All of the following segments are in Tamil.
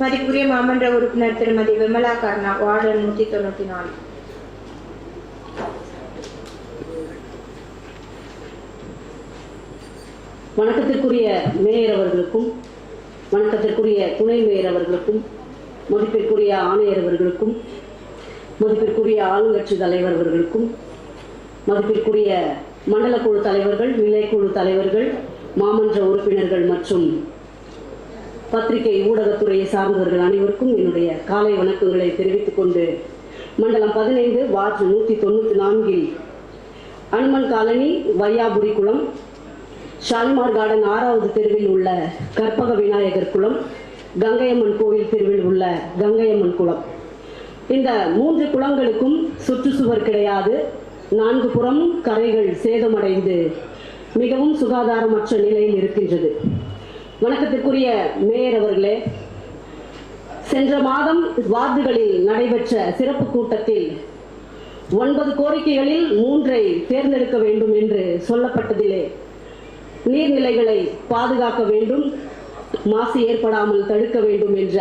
மதிப்புரிய மாமன்ற உறுப்பினர் திருமதி விமலா கர்ணா, வார்டு 194. வணக்கத்திற்குரிய மேயர் அவர்களுக்கும், வணக்கத்திற்குரிய துணை மேயர் அவர்களுக்கும், மதிப்பிற்குரிய ஆணையர் அவர்களுக்கும், மதிப்பிற்குரிய ஆளுங்கட்சி தலைவர் அவர்களுக்கும், மதிப்பிற்குரிய மண்டல குழு தலைவர்கள், நிலைக்குழு தலைவர்கள், மாமன்ற உறுப்பினர்கள் மற்றும் பத்திரிகை ஊடகத்துறையை சார்ந்தவர்கள் அனைவருக்கும் என்னுடைய காலை வணக்கங்களை தெரிவித்துக் கொண்டு, மண்டலம் 15 வார்டு 194 அனுமன் காலனி, வையாபுரி குளம், ஷாலிமார் கார்டன் 6வது தெருவில் உள்ள கற்பக விநாயகர் குளம், கங்கையம்மன் கோவில் தெருவில் உள்ள கங்கையம்மன் குளம், இந்த 3 குளங்களுக்கும் சுற்றுச்சுவர் கிடையாது. 4 புறம் கரைகள் சேதமடைந்து மிகவும் சுகாதாரமற்ற நிலையில் இருக்கின்றது. வணக்கத்திற்குரிய மேயர் அவர்களே, சென்ற மாதம் வார்டுகளில் நடைபெற்ற சிறப்பு கூட்டத்தில் 9 கோரிக்கைகளில் 3ஐ தேர்ந்தெடுக்க வேண்டும் என்று சொல்லப்பட்டதிலே நீர்நிலைகளை பாதுகாக்க வேண்டும், மாசு ஏற்படாமல் தடுக்க வேண்டும் என்ற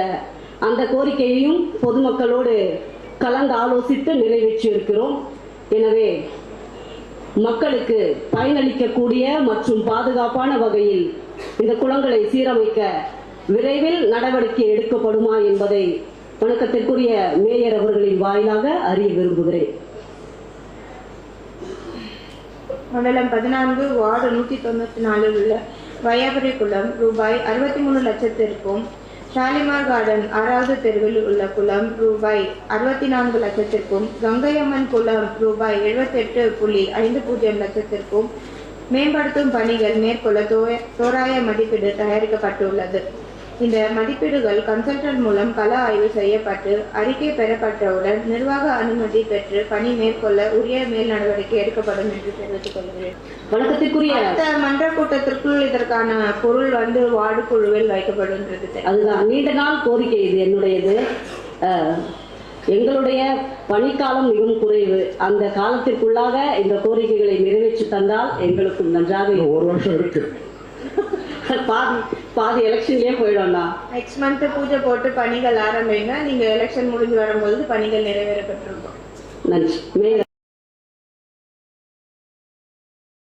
அந்த கோரிக்கையையும் பொதுமக்களோடு கலந்து ஆலோசித்து நிறைவேற்றியிருக்கிறோம். எனவே மக்களுக்கு பயனளிக்கக்கூடிய மற்றும் பாதுகாப்பான வகையில் இந்த குளங்களை சீரமைக்க விரைவில் நடவடிக்கை எடுக்கப்படுமா என்பதை வணக்கத்திற்குரிய மேயர் அவர்களின் வாயிலாக அறிய விரும்புகிறேன். மண்டலம் 14 வார்டு 194 உள்ள வையாபுரி குளம் ரூபாய் 63 லட்சத்திற்கும், ஷாலிமார் கார்டன் 6வது தெருவில் உள்ள குளம் ரூபாய் 64 லட்சத்திற்கும், கங்கையம்மன் குளம் ரூபாய் 78.50 லட்சத்திற்கும் மேம்படுத்தும் பணிகள் மேற்கொள்ள தோராய மதிப்பீடு தயாரிக்கப்பட்டுள்ளது. இந்த மதிப்பீடுகள் கன்சல்டன்ட் மூலம் கள ஆய்வு செய்யப்பட்டு அறிக்கை பெறப்பட்டவுடன் நிர்வாக அனுமதி பெற்று பணி மேற்கொள்ள உரிய மேல் நடவடிக்கை எடுக்கப்படும் என்று தெரிவித்துக் கொள்கிறேன். வணக்கத்திற்குரிய மன்ற கூட்டத்திற்குள் இதற்கான பொருள் வார்டு குழுவில் வைக்கப்படுகின்றது. அதுதான் நீண்ட நாள் கோரிக்கை. இது என்னுடையது. எங்களுடைய பணிக்காலம் மிகவும் குறைவு. அந்த காலத்திற்குள்ளாக இந்த கோரிக்கைகளை நிறைவேற்றி தந்தால் எங்களுக்கும் நன்றாக. 1 வருஷம் இருக்கு. பாதி எலெக்ஷன்லயே போயிடும்னா நெக்ஸ்ட் மந்த் பூஜை போட்டு பணிகள் ஆரம்பிங்க. நீங்க எலெக்ஷன் முடிஞ்சு வரும்போது பணிகள் நிறைவேறப்பட்டிருக்கும். நன்றி.